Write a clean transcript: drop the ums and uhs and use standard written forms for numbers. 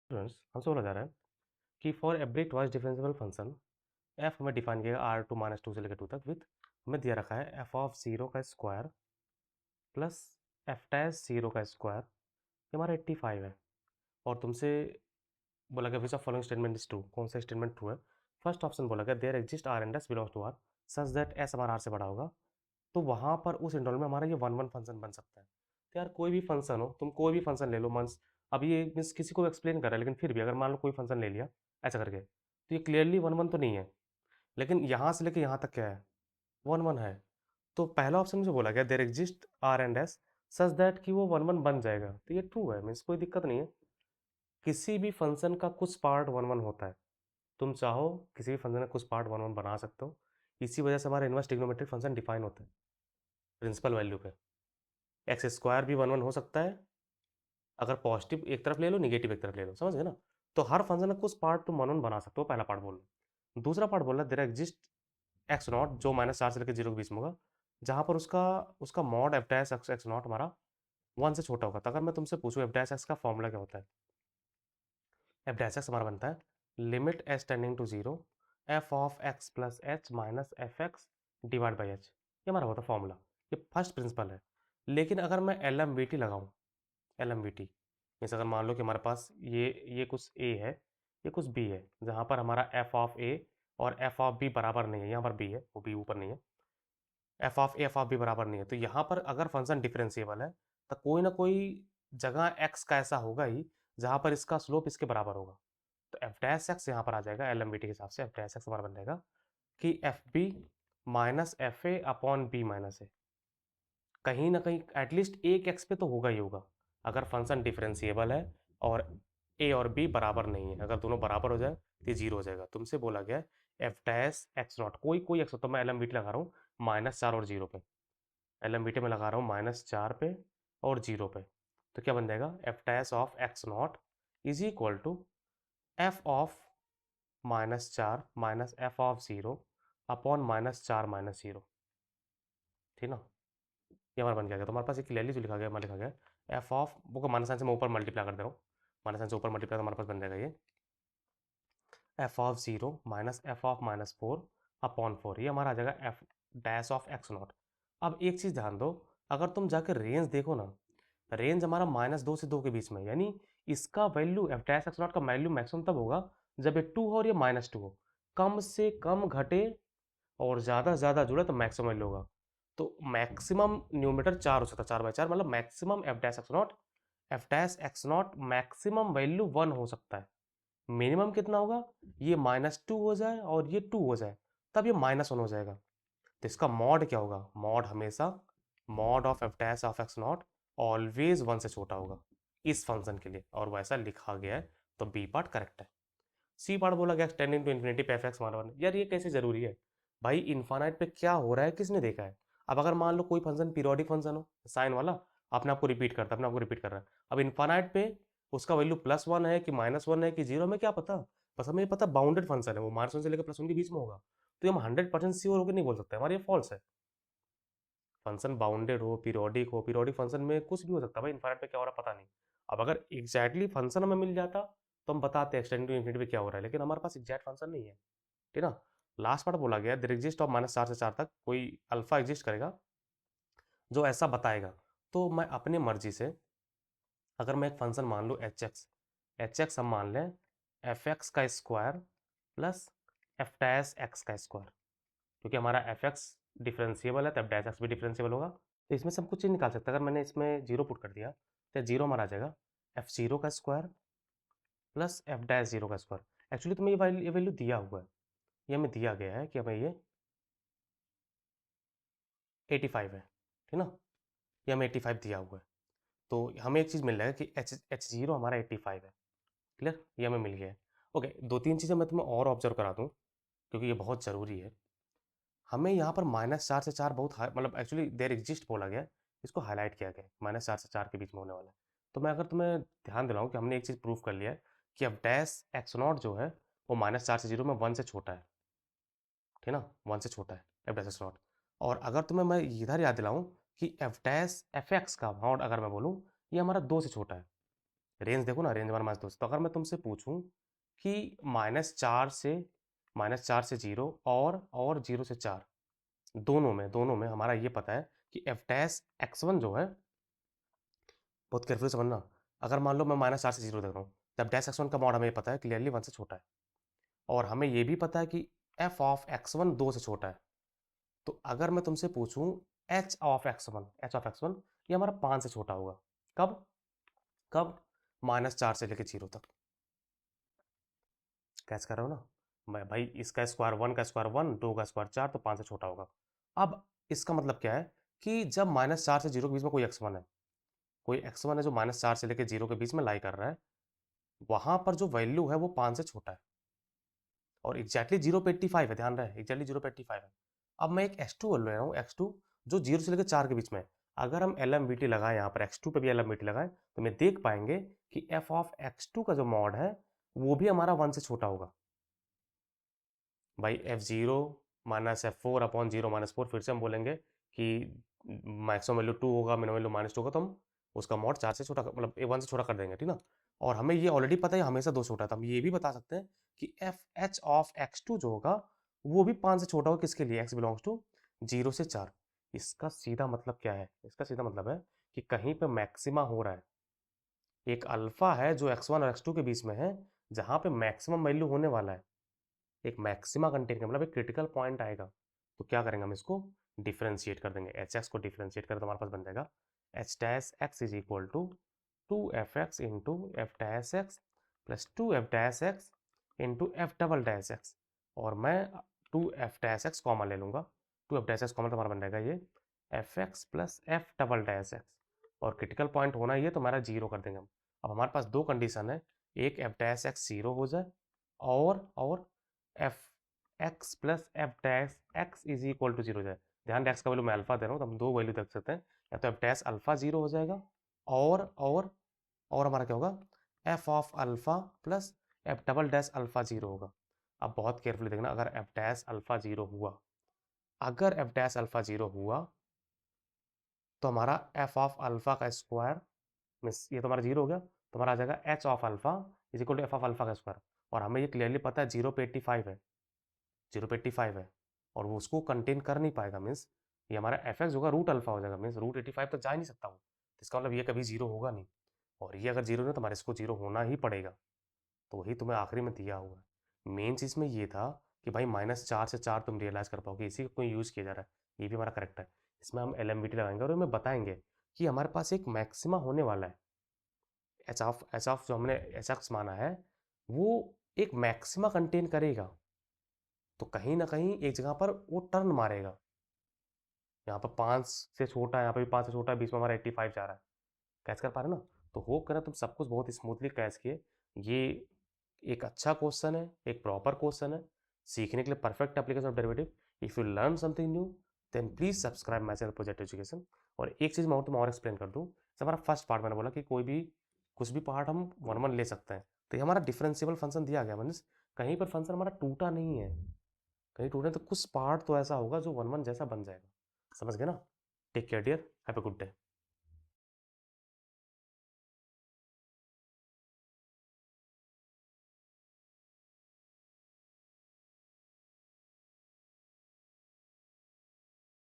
Students हमसे बोला जा रहा है कि for every twice differential function f हमें डिफाइन किया आर टू माइनस टू से लेकर टू तक विथ हमें दिया रखा है एफ ऑफ जीरो का square plus f dash zero का स्क्वायर ये हमारा 85 है। और तुमसे बोला गया which of following statement is true, कौन सा स्टेटमेंट ट्रू है। फर्स्ट ऑप्शन बोला गया there exist R and S belongs to R such that S हमारा आर से बड़ा होगा। तो वहाँ पर उस इंटरवल में हमारा ये वन वन फंक्शन बन सकता है। तो यार कोई भी फंक्शन हो, तुम कोई भी फंक्शन ले लो मंस, अब ये मीन्स किसी को एक्सप्लेन कर रहा है लेकिन फिर भी अगर मान लो कोई फंक्शन ले लिया ऐसा करके, तो ये क्लियरली वन वन तो नहीं है, लेकिन यहाँ से लेके यहाँ तक क्या है, वन वन है। तो पहला ऑप्शन मुझे बोला गया there exist R and S such that कि वो वन वन बन जाएगा, तो ये ट्रू है, मीन्स कोई दिक्कत नहीं है। किसी भी फंक्शन का कुछ पार्ट वन वन होता है, तुम चाहो किसी भी फंक्शन का कुछ पार्ट वन वन बना सकते हो। इसी वजह से हमारा इनवर्स ट्रिग्नोमेट्रिक फंक्शन डिफाइन होता है प्रिंसिपल वैल्यू पे। एक्स स्क्वायर भी वन वन हो सकता है, अगर पॉजिटिव एक तरफ ले लो निगेटिव एक तरफ ले लो, समझ गए ना। तो हर फंक्शन का कुछ पार्ट तुम वन वन बना सकते हो, पहला पार्ट बोल लो। दूसरा पार्ट बोल रहा है देर एग्जिस्ट एक्स नॉट जो -4 से लेकर 0 के बीच में होगा, जहाँ पर उसका उसका mod F dash x x not हमारा 1 से छोटा होगा। तो अगर मैं तुमसे पूछूँ एफ डैश एक्स का फॉर्मूला क्या होता है, एफ डैश एक्स हमारा बनता है limit h tending to 0 f of x plus h minus f x divide by h, ये हमारा होता है फॉर्मूला। ये फर्स्ट प्रिंसिपल है। लेकिन अगर मैं एल एम वी टी लगाऊँ, L M V T means अगर मान लो कि हमारे पास ये कुछ ए है, ये कुछ बी है, जहाँ पर हमारा एफ ऑफ ए और एफ ऑफ बी बराबर नहीं है, यहाँ पर बी है वो बी ऊपर नहीं है, f of A f of B बराबर नहीं है, तो यहाँ पर अगर फंक्शन डिफरेंशिएबल है तो कोई ना कोई जगह एक्स का ऐसा होगा ही जहाँ पर इसका स्लोप इसके बराबर होगा। तो एफ डैश एक्स यहाँ पर आ जाएगा एल एम बी टी के हिसाब से, एफ डैश एक्स हमारा बन जाएगा कि F B minus F A upon B minus A. कहीं ना कहीं एटलीस्ट एक एक्स पे तो होगा ही होगा अगर फंक्शन डिफरेंशिएबल है और ए और बी बराबर नहीं है। अगर दोनों बराबर हो जाए तो ये जीरो हो जाएगा। तुमसे बोला गया एफ डैश एक्स नॉट, कोई कोई एक्स, तो मैं एल एम बी टी लगा रहा हूँ -4 और 0 पे, एल एम बी टी में लगा रहा हूँ -4 पे और 0 पे। तो क्या बन जाएगा f dash of x not is equal to f of -4 minus f of 0 upon -4 minus 0, ठीक ना। ये हमारा बन गया। तो हमारे पास एक क्लियरली जो लिखा गया, हमारा लिखा गया एफ ऑफ वो को माइनस साइन से मैं ऊपर मल्टीप्लाई कर दे रहा हूँ, माइनस साइन से ऊपर मल्टीप्लाई, तो हमारे पास बन जाएगा ये F of 0 minus f of -4 upon 4, ये हमारा आ जाएगा f dash of x not. अब एक चीज़ ध्यान दो, अगर तुम जाकर रेंज देखो ना, रेंज हमारा -2 से 2 के बीच में, यानी इसका value F dash x not का वैल्यू मैक्सिमम तब होगा जब ये 2 हो और ये -2 हो, कम से कम घटे और ज़्यादा से ज़्यादा जुड़े तो मैक्सिमम वैल्यू होगा। तो मैक्सिमम न्यूमरेटर 4 हो सकता है, 4/4, मतलब maximum F dash x not maximum value 1 हो सकता है। मिनिमम कितना होगा, ये -2 हो जाए और ये 2 हो जाए तब ये -1 हो जाएगा। तो इसका मॉड क्या होगा, मॉड हमेशा mod of F dash of x not always 1 से छोटा होगा इस फंक्शन के लिए, और वैसा लिखा गया है। तो बी पार्ट करेक्ट है। सी पार्ट बोला गया एक्सटेंडिंग टू इन्फिनिटी पे एफ एक्स माइनस 1, यार ये कैसे जरूरी है भाई, इन्फानाइट पे क्या हो रहा है किसने देखा है। अब अगर मान लो कोई फंक्शन पीरियोडिक फंक्शन हो साइन वाला, अपने आपको रिपीट करता है, अपने आपको रिपीट कर रहा है, अब इन्फानाइट पे उसका वैल्यू +1 है कि -1 है कि 0 में क्या पता, बस हमें ये पता बाउंडेड फंक्शन है, वो -1 से लेकर +1 के बीच में होगा। तो हम 100% श्योर होकर नहीं बोल सकते हमारे ये फॉल्स है। फंक्शन बाउंडेड हो, पीरियोडिक फंक्शन में कुछ भी हो सकता है भाई, इन्फानाइट पे क्या हो रहा है पता नहीं। अब अगर एग्जैक्टली फंक्शन हमें मिल जाता तो हम बताते एक्सटेंड टू इन्फिनिटी पे क्या हो रहा है, लेकिन हमारे पास एग्जैक्ट फंक्शन नहीं है, ठीक ना। लास्ट पार्ट बोला गया देयर एग्जिस्ट ऑफ -4 से 4 तक कोई अल्फा एग्जिस्ट करेगा जो ऐसा बताएगा। तो मैं अपनी मर्जी से अगर मैं एक फंक्शन मान लूँ एच एक्स हम मान लें एफ एक्स का square plus f dash x का स्क्वायर, क्योंकि हमारा एफ एक्स डिफरेंशिएबल है तब डैश एक्स भी डिफरेंशिएबल होगा। तो इसमें से हम कुछ चीज़ निकाल सकते हैं। अगर मैंने इसमें जीरो पुट कर दिया तो जीरो हमारा आ जाएगा एफ जीरो का square plus f dash zero का स्क्वायर। एक्चुअली तुम्हें ये वैल्यू दिया हुआ है, ये हमें दिया गया है कि हमें ये 85 है, ठीक ना, ये हमें 85 दिया हुआ है। तो हमें एक चीज़ मिल जाएगा कि एच एच जीरो हमारा 85 है, क्लियर, ये हमें मिल गया है। ओके, दो तीन चीज़ें मैं तुम्हें और ऑब्जर्व करा दूँ क्योंकि ये बहुत ज़रूरी है। हमें यहाँ पर -4 से 4 बहुत हाई, मतलब एक्चुअली देयर एग्जिस्ट बोला गया है, इसको हाईलाइट किया गया है -4 से 4 के बीच में होने वाला है। तो मैं अगर तुम्हें ध्यान दिलाऊँ कि हमने एक चीज़ प्रूव कर लिया है कि अब डैश एक्स नॉट जो है वो -4 से 0 में 1 से छोटा है, ठीक ना, 1 से छोटा है एफ डैश एक्स नॉट। और अगर तुम्हें मैं इधर याद दिलाऊँ कि एफ डैश एफ एक्स का मॉड अगर मैं बोलूँ ये हमारा 2 से छोटा है, रेंज देखो ना, रेंज 1 -2। तो अगर मैं तुमसे पूछूं कि -4 से 0 और 0 से 4, दोनों में हमारा ये पता है कि एफ डैश x1 जो है, बहुत केयरफुली समझना, अगर मान लो मैं -4 से 0 देख रहा हूँ, तब डैश x1 का मॉड हमें पता है क्लियरली 1 से छोटा है, और हमें ये भी पता है कि f ऑफ x1 2 से छोटा है। तो अगर मैं तुमसे पूछूं h ऑफ x1 ये हमारा 5 से छोटा होगा। कब कब -4 से लेकर 0 तक। कैच कर रहे हो ना मैं भाई, इसका स्क्वायर 1 का स्क्वायर 1, 2 का स्क्वायर 4, तो 5 से छोटा होगा। अब इसका मतलब क्या है कि जब -4 से 0 के बीच में कोई x1 है, कोई x1 है जो -4 से लेकर 0 के बीच में लाई कर रहा है, वहां पर जो वैल्यू है वो 5 से छोटा है, और एग्जैक्टली 0 पे 85 है, ध्यान रहे एग्जैक्टली 0 पे 85 है। अब मैं एक x2 ले रहा हूँ, x2 जो 0 से लेकर 4 के बीच में है। अगर हम LMVT लगाएं, यहाँ पर x2 पे भी LMVT लगाएं, तो मैं देख पाएंगे कि f ऑफ x2 का जो मॉड है वो भी हमारा 1 से छोटा होगा। भाई f0 माइनस f4 अपॉन 0 -4, फिर से हम बोलेंगे कि मैक्सिमम वैल्यू 2 होगा, मिनिमम वैल्यू -2 होगा, तो हम उसका मॉड 4 से छोटा, मतलब 1 से छोटा कर देंगे, ठीक ना। और हमें ये ऑलरेडी पता है हमेशा 2 छोटा है, तो हम ये भी बता सकते हैं कि h ऑफ x2 जो होगा वो भी 5 से छोटा होगा। किसके लिए? x बिलोंग्स टू 0 से 4। इसका सीधा मतलब क्या है? इसका सीधा मतलब है कि कहीं पर मैक्सिमा हो रहा है, एक अल्फा है जो x1 और x2 के बीच में है, जहां पे मैक्सिमम वैल्यू होने वाला है, एक मैक्सिमा कंटेन का मतलब एक क्रिटिकल पॉइंट आएगा। तो क्या करेंगे हम इसको डिफरेंशिएट कर देंगे, एच एक्स को डिफरेंशिएट करें तो हमारे पास बन जाएगा h dash x is equal to 2f(x) into f dash x plus 2f(x) into f double dash x, और मैं 2f(x) कॉमन ले लूंगा, 2f(x) कॉमन तो हमारा बन जाएगा ये fx plus F double dash x, और क्रिटिकल पॉइंट होना ही है तो हमारा 0 कर देंगे हम। अब हमारे पास दो कंडीशन है, एक एफ डैश एक्स 0 हो जाए, और f x plus f dash x is equal to 0 हो जाए। ध्यान डैश का वैल्यू मैं अल्फा दे रहा हूँ, तो हम दो वैल्यू देख सकते हैं, या तो एफ डैश अल्फा 0 हो जाएगा, और हमारा क्या होगा, F of alpha plus F double dash alpha 0 होगा। अब बहुत केयरफुली देखना, अगर एफ डैश अल्फा 0 हुआ, अगर एफ डैश अल्फा 0 हुआ, तो हमारा एफ ऑफ अल्फा का स्क्वायर मीन्स ये तो हमारा 0 हो गया, तो हमारा आ जाएगा h of alpha is equal to f of alpha का स्क्वायर। और हमें ये क्लियरली पता है 0 पे 85 है, 0 पे 85 है, और वो उसको कंटेन कर नहीं पाएगा, मीन्स ये हमारा एफ एक्स होगा रूट अल्फा हो जाएगा, मीन्स रूट 85 तक जा ही नहीं सकता वो, तो इसका मतलब ये कभी 0 होगा नहीं, और ये अगर 0 नहीं तो हमारे इसको 0 होना ही पड़ेगा। तो वही तुम्हें आखिरी में दिया हुआ है। मेन चीज़ में ये था कि भाई -4 से 4 तुम रियलाइज़ कर पाओगे, इसी का कोई यूज़ किया जा रहा है, ये भी हमारा करेक्ट है। इसमें हम LMVT लगाएंगे और हमें बताएंगे कि हमारे पास एक मैक्सिमा होने वाला है, एच ऑफ जो हमने एच एक्स माना है वो एक मैक्सिमा कंटेन करेगा, तो कहीं ना कहीं एक जगह पर वो टर्न मारेगा। यहाँ पर 5 से छोटा है, यहाँ पर भी 5 से छोटा है, बीच में हमारा 85 जा रहा है। कैच कर पा रहे हो ना? तो होप करें तुम सब कुछ बहुत स्मूथली कैच किए। ये एक अच्छा क्वेश्चन है, एक प्रॉपर क्वेश्चन है, सीखने के लिए perfect application of derivative. If you learn something new then please subscribe my channel project education. और एक चीज़ मैं और तुम और एक्सप्लेन कर दूँ, जैसे हमारा फर्स्ट पार्ट मैंने बोला कि कोई भी कुछ भी पार्ट हम 1 1 ले सकते हैं, तो ये हमारा डिफरेंशिएबल फंक्शन दिया गया, मीन्स कहीं पर फंक्शन हमारा टूटा नहीं है, कहीं टूटे तो कुछ पार्ट तो ऐसा होगा जो 1 1 जैसा बन जाएगा। समझ गए ना? Take care dear, have a good day.